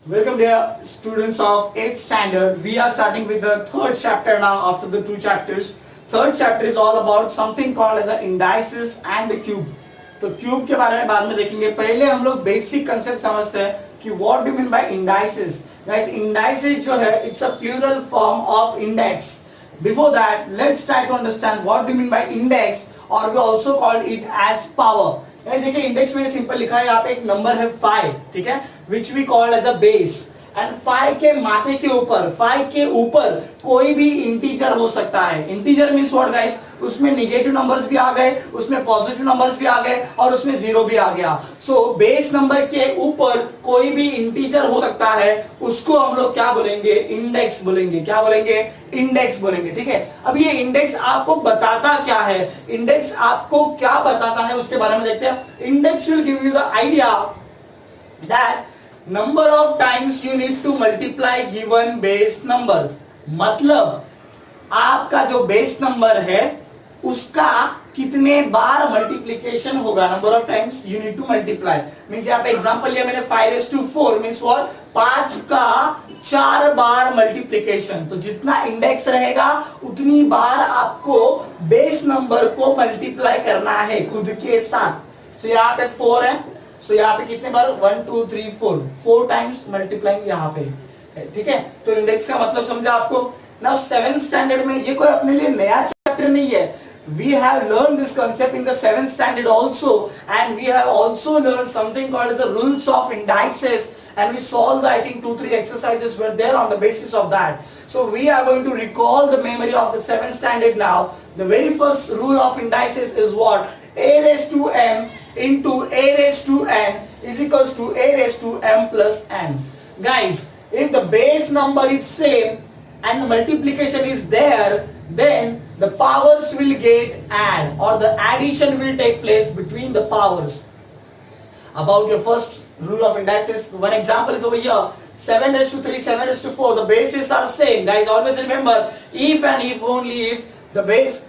Welcome dear students of 8th standard. We are starting with the third chapter now after the two chapters. Third chapter is all about something called as the indices and the cube. तो cube के बारे में बाद में देखेंगे. पहले हम लोग बेसिक कंसेप्ट समझते हैं कि what do mean by indices. Guys indices जो है it's a plural form of index. Before that, let's try to understand what do you mean by index, or we also call it as power. Guys देखिए index में simple लिखा है यहाँ पे एक number है 5, ठीक है, which we call as a base. And 5 के माथे के ऊपर 5 के ऊपर कोई भी इंटीजर हो सकता है. इंटीजर मींस व्हाट गाइस, उसमें नेगेटिव नंबर्स भी आ गए, उसमें पॉजिटिव नंबर्स भी आ गए और उसमें जीरो भी आ गया. सो बेस नंबर के ऊपर कोई भी इंटीजर हो सकता है, उसको हम लोग क्या बोलेंगे, इंडेक्स बोलेंगे. क्या बोलेंगे, इंडेक्स बोलेंगे. ठीक है, अब ये इंडेक्स आपको बताता क्या है, इंडेक्स आपको क्या बताता है उसके बारे में देखते हैं. Index will give you the idea that number of times you need to multiply given base number. मतलब आपका जो बेस नंबर है उसका कितने बार मल्टीप्लीकेशन होगा, number of times you need to multiply. Means यहाँ पे एग्जांपल लिया मैंने 5:4 मींस व्हाट, 5 का 4 बार मल्टीप्लीकेशन. तो जितना इंडेक्स रहेगा उतनी बार आपको बेस नंबर को मल्टीप्लाई करना है खुद के साथ. तो यहाँ पे 4 है, सो यहाँ पे कितने बार, 1 2 3 4 टाइम्स मल्टीप्लाइंग यहाँ पे. ठीक है, तो इंडेक्स का मतलब समझा आपको. नाउ 7th स्टैंडर्ड में ये कोई अपने लिए नया चैप्टर नहीं है. We have learned this concept in the 7th standard also, and we have also learned something called as the rules of indices, and we solved I think 2-3 exercises were there on the basis of that. So we are going to recall the memory of the 7th standard now. The very first rule of indices is what, a raised to m into a raised to n is equals to a raised to m plus n. Guys, if the base number is same and the multiplication is there, then the powers will get add, or the addition will take place between the powers. About your first rule of indices, one example is over here, 7:3, 7:4, the bases are same. Guys, always remember, if and if only if the base,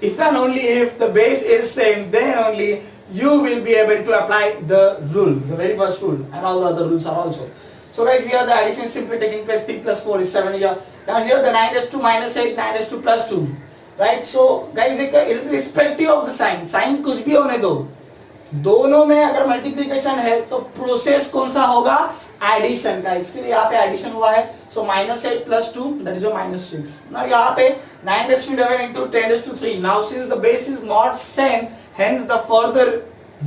if and only if the base is same, then only you will be able to apply the rule, the very first rule, and all the other rules are also. So guys, here the addition is simply taking place. 3 plus 4 is 7 here. Now here the 9:2 minus 8, 9:2 plus 2, right? So guys, irrespective of the sign कुछ भी होने दो, दोनों में अगर multiplication है तो process कौन सा होगा, एडिशन का. इसके लिए यहाँ पे एडिशन हुआ है. सो -8 plus 2 that is your -6. now यहाँ पे 9:11 into 10:3. now since the base is not same, hence the further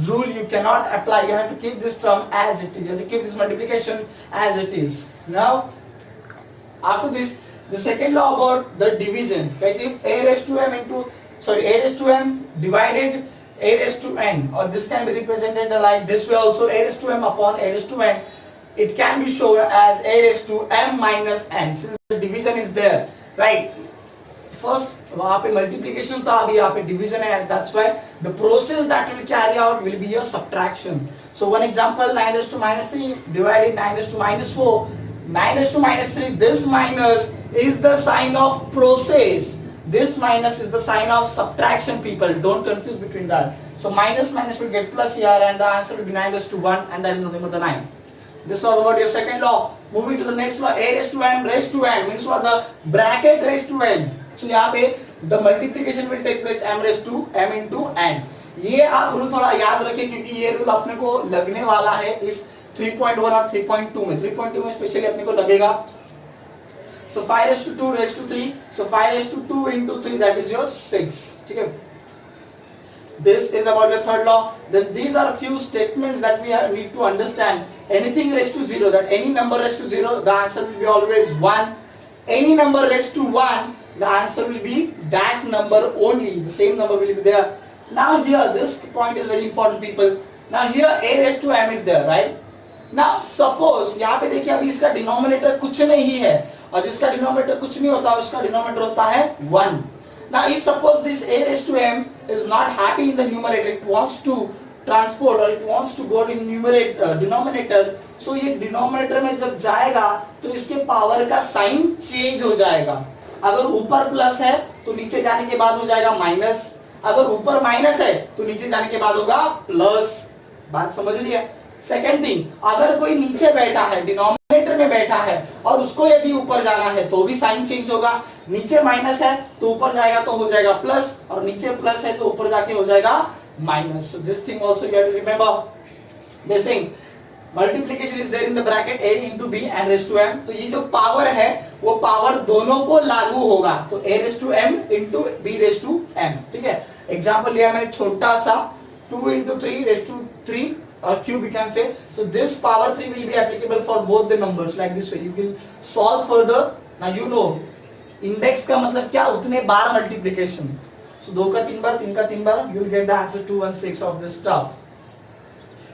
rule you cannot apply. You have to keep this term as it is. You have to keep this multiplication as it is. Now after this, the second law about the division. Guys, if a raised to m into a raised to m divided a raised to n, or this can be represented like this way also, a raised to m upon a raised to n, it can be shown as a raised to m minus n, since the division is there, right? First वहाँ पे multiplication था, अभी यहाँ पे division है. That's why the process that will carry out will be your subtraction. So one example, 9:3 divided 9:4. 9:3, this minus is the sign of process, this minus is the sign of subtraction. People, don't confuse between that. So minus will get plus here, and the answer will be 9:1, and that is nothing but the 9. This was about your second law. Moving to the next law, a raised to m raised to n means what, the bracket raised to n. So यहाँ पे the multiplication will take place m raised to m into n. ये आप rule थोड़ा याद रखें, क्योंकि ये rule अपने को लगने वाला है इस 3.1 और 3.2 में. 3.2 में स्पेशली अपने को लगेगा. So 5:2 raised to 3. So 5:2 into 3, that is your 6. ठीक है. This is about your third law. Then these are a few statements that we need to understand. Anything raised to 0, that any number raised to 0, the answer will be always 1. Any number raised to 1, the answer will be that number only. The same number will be there. Now here, this point is very important, people. Now here a raised to m is there, right? Now suppose यहाँ पे देखिए, अभी इसका denominator कुछ नहीं है, और जिसका डिनोमिनेटर कुछ नहीं होता उसका डिनोमिनेटर होता है 1. Now if suppose this a raised to m is not happy in the numerator, it wants to transport, or it wants to go in denominator, so ये डिनोमिनेटर में जब जाएगा तो इसके पावर का साइन चेंज हो जाएगा. अगर ऊपर प्लस है तो नीचे जाने के बाद हो जाएगा माइनस, अगर ऊपर माइनस है तो नीचे जाने के बाद होगा प्लस. बात समझ रही है? सेकेंड थिंग, अगर कोई नीचे बैठा है, डिनोमिनेटर में बैठा है और उसको यदि ऊपर जाना है तो भी साइन चेंज होगा। नीचे माइनस है तो ऊपर जाएगा तो हो जाएगा प्लस, और नीचे प्लस है तो ऊपर जाके हो जाएगा minus. So this thing also you have to remember. This thing multiplication is there in the bracket a into b and raised to m। तो ये जो पावर है वो पावर दोनों को लागू होगा, तो a raised to m into b raised to m। ठीक है, एग्जांपल लिया मैंने छोटा सा 2 into 3 raised to 3 or cube you can say। So this power 3 will be applicable for both the numbers like this way। You will solve further। Now you know index का मतलब क्या, उतने बार मल्टीप्लीकेशन। So 2 का 3 बार, 3 का 3 बार, you will get the answer 216 of this stuff।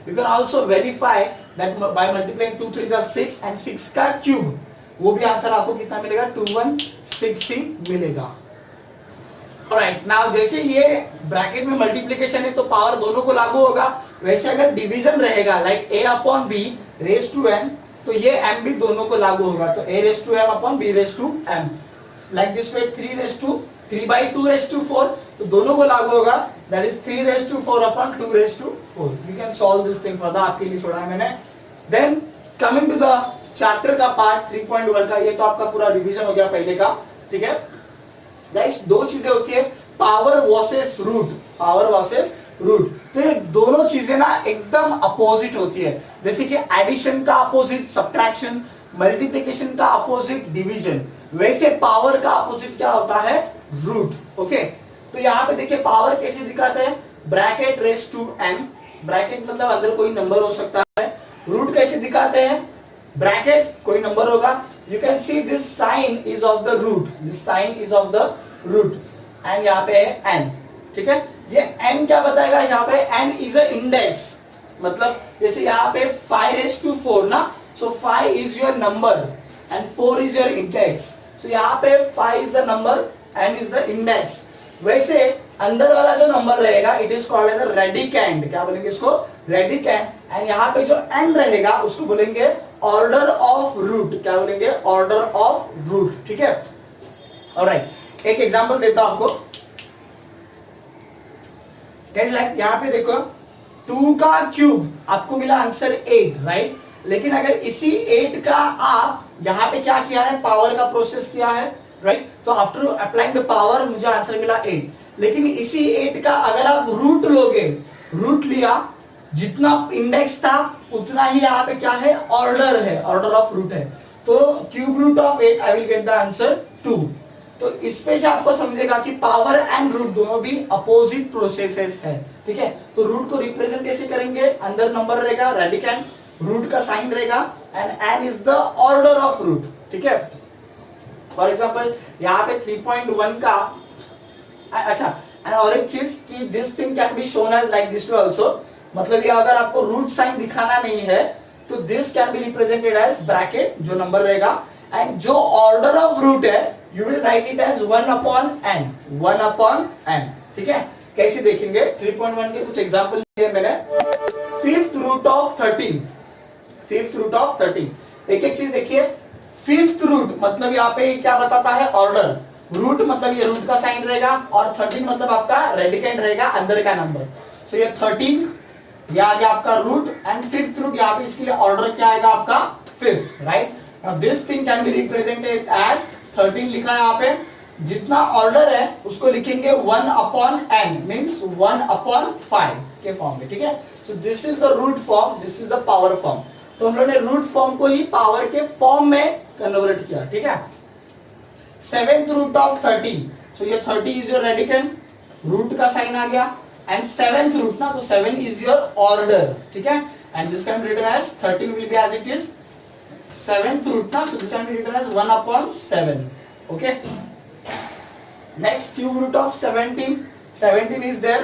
You can also verify that by multiplying 2 3s are 6 and 6 का cube, वो भी answer आपको कितना मिलेगा, 216 ही मिलेगा। Alright, now जैसे ये ब्रैकेट में मल्टीप्लीकेशन है तो पावर दोनों को लागू होगा, वैसे अगर डिवीजन रहेगा like a upon b raise to m, तो ये m भी दोनों को लागू होगा, तो a raise to m upon b raise to m। Like this way 3 raise to 3 by 2 raise to 4, तो दोनों को लागू होगा, that is 3 raise to 4 upon 2 raise to 4। You can solve this thing further, आपके लिए छोड़ा है मैंने। Then coming to the chapter का पार्ट 3.1 का, ये तो आपका पूरा रिवीजन हो गया पहले का। ठीक है गाइस, दो चीजें होती है, power versus root, power versus root. तो ये दोनों चीजें ना एकदम अपोजिट होती है, जैसे कि एडिशन का अपोजिट सब्ट्रैक्शन, मल्टीप्लिकेशन का अपोजिट डिवीजन, वैसे पावर का अपोजिट क्या होता है, रूट। ओके, तो यहाँ पे देखिए पावर कैसे दिखाते हैं, bracket raise to n, bracket मतलब अंदर कोई नंबर हो सकता है। रूट कैसे दिखाते हैं, ब्रैकेट कोई नंबर होगा, you can see this sign is of the root, this sign is of the root, and यहाँ पे है n। ठीक है, ये n क्या बताएगा, यहाँ पे n इज अ इंडेक्स, मतलब जैसे यहाँ पे 5/4 ना, so 5 is your number and 4 is your index. So यहाँ पे 5 is the number, n is the index. वैसे अंदर वाला जो नंबर रहेगा it is called as radicand, क्या बोलेंगे इसको, रेडिकेंड। एंड यहाँ पे जो n रहेगा उसको बोलेंगे ऑर्डर ऑफ रूट, क्या बोलेंगे, ऑर्डर ऑफ रूट। ठीक है, ऑलराइट, एक एग्जांपल देता हूं आपको। गाइस लाइक यहाँ पे देखो 2 का क्यूब आपको मिला आंसर 8, राइट। लेकिन अगर इसी 8 का आप यहाँ पे क्या किया है, पावर का प्रोसेस किया है, राइट। तो आफ्टर अप्लाइंग द पावर मुझे आंसर मिला 8, लेकिन इसी 8 का अगर आप रूट लोगे, रूट लिया, जितना इंडेक्स था उतना ही यहाँ पे क्या है, ऑर्डर है, ऑर्डर ऑफ रूट है, तो cube root of 8 I will get the answer 2। तो इस पे से आपको समझेगा कि पावर एंड रूट दोनों भी अपोजिट प्रोसेसेस है। ठीक है, तो रूट को रिप्रेजेंट कैसे करेंगे, अंदर नंबर रहेगा रेडिकैंड, रूट का साइन रहेगा, and n is the order of root. ठीक है, फॉर एग्जांपल यहाँ पे 3.1 का, अच्छा, और एक चीज कि this thing can be shown as like this way also, मतलब ये अगर आपको रूट साइन दिखाना नहीं है तो this can be represented as bracket जो नंबर रहेगा, एंड जो ऑर्डर ऑफ रूट है you will write it as 1 upon n, 1 upon n। ठीक है, कैसे देखेंगे, 3.1 के कुछ एग्जांपल लिए मैंने। 5th root of 13, 5th root of 13, एक एक चीज देखिए। 5th रूट मतलब यहाँ पे क्या बताता है, ऑर्डर, रूट मतलब ये रूट का साइन रहेगा, और 13 मतलब आपका रेडिकेंड रहेगा, अंदर का नंबर। सो ये 13 ये आ गया आपका रूट, एंड 5th रूट यहाँ पे इसके लिए ऑर्डर क्या आएगा आपका 5th, right. Now this thing can be represented as 13 लिखा है यहाँ पे, जितना ऑर्डर है उसको लिखेंगे 1 अपॉन n, मींस 1 अपॉन 5 के फॉर्म में। ठीक है, so this is the root form, this is the power form. तो हम लोगों ने रूट फॉर्म को ही पावर के फॉर्म में कन्वर्ट किया। ठीक है, 7th रूट ऑफ 13, सो ये 30 इज योर रेडिकेंड, रूट का साइन आ गया, एंड 7th रूट ना, तो 7 इज योर ऑर्डर। ठीक है, and this can be written as 13 will be as it is 7th root ना, so this can be written as 1 upon 7. Okay, next cube root of 17, 17 is there,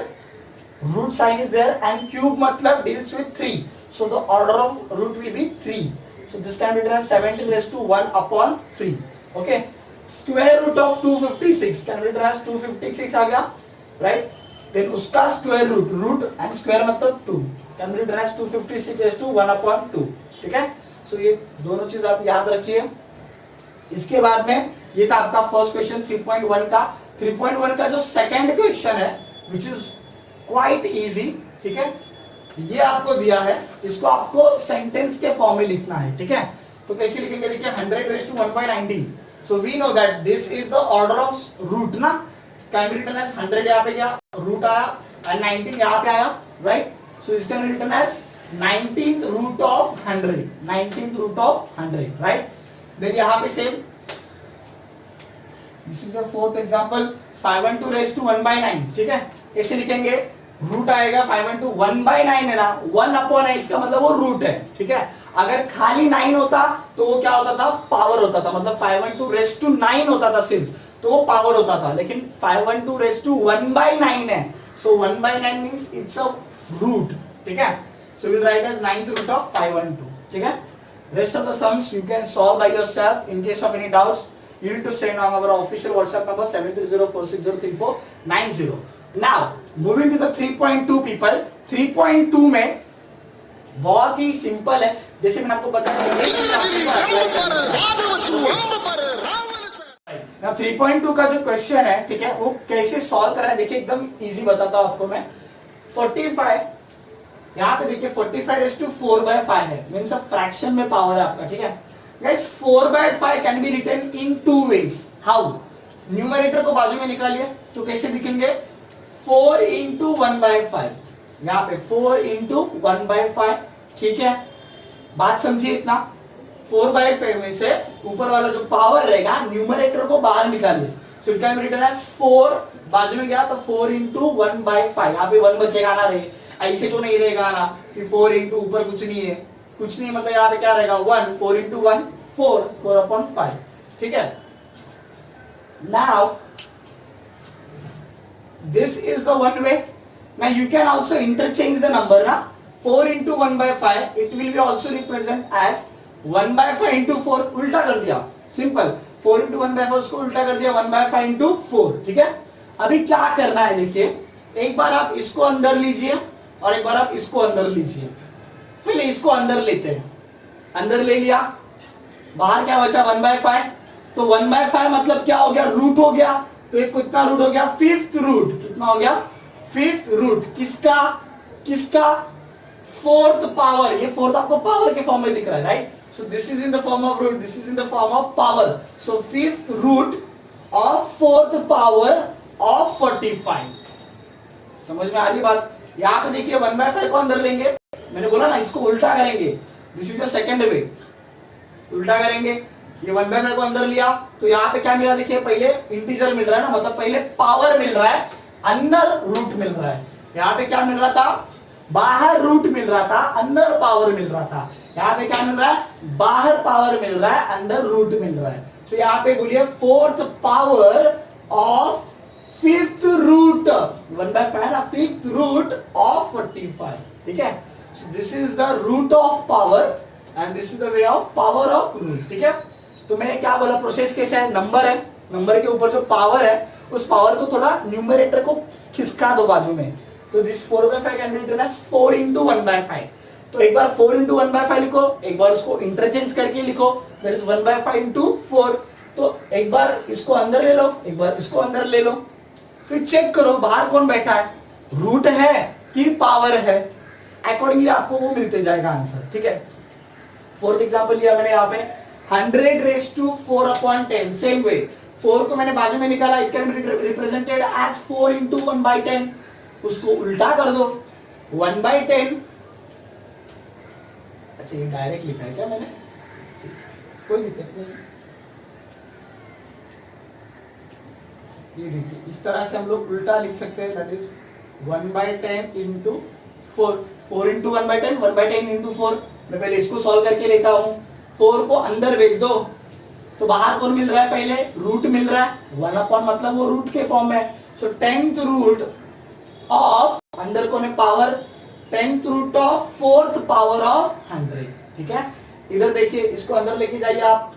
root sign is there, and cube matlab deals with 3, so the order of root will be 3, so this can be written as 17 raised to 1 upon 3. Okay, square root of 256 can be written as 256 आ गया, right, then उसका square root, root and square मतलब 2, can be written as 256 raised to 1 upon 2. ठीक है, सो ये दोनों चीज आप याद रखिए। इसके बाद में ये था आपका फर्स्ट क्वेश्चन 3.1 का। 3.1 का जो सेकंड क्वेश्चन है विच इज क्वाइट इजी, ठीक है, ये आपको दिया है, इसको आपको सेंटेंस के फॉर्म में लिखना है, ठीक है। तो कैसे लिखेंगे, देखिए 100 raise to 1/19, so we know that this is the order of root ना, कैन बी रिटन एज 100 यहाँ पे गया, रूट आया, एंड 19 यहाँ पे आया, राइट। सो इस can be written as 19th root of 100, 19th root of 100, right. Then यहाँ पे same, this is the fourth example, 512 raise to 1/9, ठीक है। कैसे लिखेंगे, रूट आएगा 512, 1/9 है ना, 1 अपॉन है, इसका मतलब वो रूट है, ठीक है। अगर खाली 9 होता तो वो क्या होता था, पावर होता था, मतलब 512 रेज़ टू 9 होता था सिर्फ, तो वो पावर होता था, लेकिन 512 रेज़ टू 1/9 है, so 1/9 means it's a root, ठीक है। So we will write as 9th root of 512, ठीक है। Rest of the sums you can solve by yourself. In case of any doubts, you need to send on our official WhatsApp number 7304603490. Now, moving to the 3.2 people. 3.2 में बहुत ही simple है, जैसे मैंने आपको बताया। Now 3.2 का जो क्वेश्चन है, ठीक है, वो कैसे सॉल्व करना है, देखिए एकदम इजी बताता हूँ आपको मैं। 45 यहाँ पे देखिए 45 रेज़ टू 4/5 है, मीन्स फ्रैक्शन में पावर है आपका, ठीक है। Guys 4/5 can be written in 2 ways. How, numerator को बाजू में निकालिए, तो कैसे लिखेंगे, 4 इंटू 1/5, यहाँ पे 4 इंटू 1/5, ठीक है। बात समझिए इतना, 4/5 में से ऊपर वाला जो पावर रहेगा, न्यूमरेटर को बाहर निकालिए, so it can be written as 4, बाजू में गया तो 4 इंटू 1/5, यहाँ पे 1 बचेगा ना, रहे ऐसे तो नहीं रहेगा ना कि 4 इंटू ऊपर कुछ नहीं है, कुछ नहीं, मतलब यहाँ पे क्या रहेगा 1, 4 इंटू 1 4, 4/5, ठीक है। Now this is the one way. Now you can also interchange the number ना, 4 into 1/5 it will be also represent as 1/5 into 4, उल्टा कर दिया, सिंपल, 4 इंटू 1/5 उसको उल्टा कर दिया 1/5 इंटू 4, ठीक है। अभी क्या करना है, देखिए एक बार आप इसको अंदर लीजिए और एक बार आप इसको अंदर लीजिए। पहले इसको अंदर लेते हैं, अंदर ले लिया, बाहर क्या बचा 1/5, तो 1/5 मतलब क्या हो गया, रूट हो गया, तो एक कितना रूट हो गया, 5th रूट, कितना हो गया, 5th रूट, किसका, किसका, 4th पावर, ये 4th आपको पावर के फॉर्म में दिख रहा है, right. So this is in the form of root, this is in the form of power, so 5th root of 4th power of 45। समझ में आ रही बात। यहाँ पे देखिए 1/5 को अंदर लेंगे, मैंने बोला ना इसको उल्टा करेंगे, दिस इज द सेकंड वे, उल्टा करेंगे, ये 1/5 को अंदर लिया, तो यहाँ पे क्या मिला, देखिए पहले इंटीजर मिल रहा है ना, मतलब पहले पावर मिल रहा है, अंदर रूट मिल रहा है। यहाँ पे क्या मिल रहा था, बाहर रूट मिल रहा था, अंदर पावर मिल रहा था। यहाँ पे क्या मिल रहा है, बाहर पावर मिल रहा है, अंदर रूट मिल रहा है। तो यहाँ पे बोलिए 4th power of 5th root, 1/5 ना, 5th रूट ऑफ 45, ठीक है। So this is the root of power and this is the way of power of root, ठीक है। तो मैंने क्या बोला, प्रोसेस कैसे है, नंबर है, नंबर के ऊपर जो पावर है, उस पावर को थोड़ा न्यूमरेटर को खिसका दो बाजू में, तो this 4/5 can be written as 4 into 1/5। तो एक बार 4 इंटू 1/5 लिखो, एक बार उसको इंटरचेंज करके लिखो, दैट इज 1/5 इंटू 4। तो एक बार इसको अंदर ले लो, एक बार इसको अंदर ले लो, फिर चेक करो बाहर कौन बैठा है, रूट है कि पावर है, अकॉर्डिंगली आपको वो मिलते जाएगा आंसर, ठीक है। 4th एग्जांपल लिया मैंने यहाँ पे 100 रेज़ टू 4/10, सेम वे, 4 को मैंने बाजू में निकाला, it can be represented as 4 into 1/10, उसको उल्टा कर दो 1/10। अच्छा ये डायरेक्ट लिखा है क्या मैंने, कोई दिक्कत नहीं, ये देखिए इस तरह से हम लोग उल्टा लिख सकते हैं, that is 1/10 into 4, 4 into 1/10, 1/10 into 4। मैं पहले इसको सॉल्व करके लेता हूँ, 4 को अंदर भेज दो, तो बाहर कौन मिल रहा है, पहले रूट मिल रहा है, 1/, मतलब वो रूट के फॉर्म में, सो 10th रूट ऑफ, अंदर कौन है power, 10th root of 4th power of 100, ठीक है। इधर देखिए इसको अंदर लेके जाइए आप,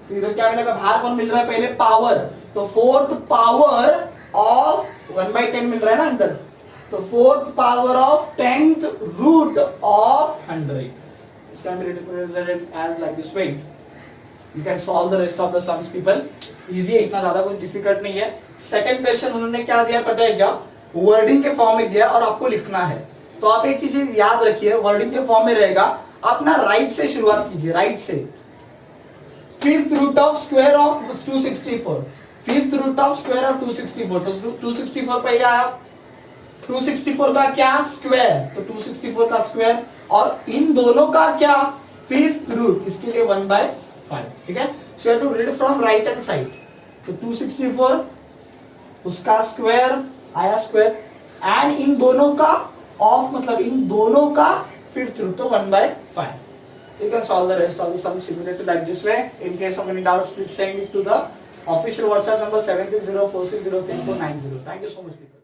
तो इधर क्या मिलेगा, बाहर कौन मिल रहा है, पहले पावर, तो 4th पावर ऑफ 1/10 मिल रहा है ना अंदर, तो 4th power of 10th root of 100, this can be represented as like this way. You can solve the rest of the sums people, easy है, इतना ज्यादा कोई डिफिकल्ट नहीं है। सेकंड क्वेश्चन उन्होंने क्या दिया पता है क्या, वर्डिंग के फॉर्म में दिया और आपको लिखना है। तो आप एक चीज याद रखिए, वर्डिंग के फॉर्म में रहेगा, अपना राइट से शुरुआत कीजिए, राइट से। Fifth root of square of 264, fifth root of square of 264, तो 264 पे आया, 264 का क्या स्क्वायर, तो 264 का स्क्वायर, और इन दोनों का क्या फिफ्थ रूट, इसके लिए 1/5, ठीक है। So you have to read from right hand side. तो 264 उसका स्क्वायर आया स्क्वायर, एंड इन दोनों का ऑफ मतलब इन दोनों का फिफ्थ रूट, तो 1/5. You can solve the rest of the sum similarly like this way. In case of any doubts, please send it to the official WhatsApp number 730460349. Thank you so much, people.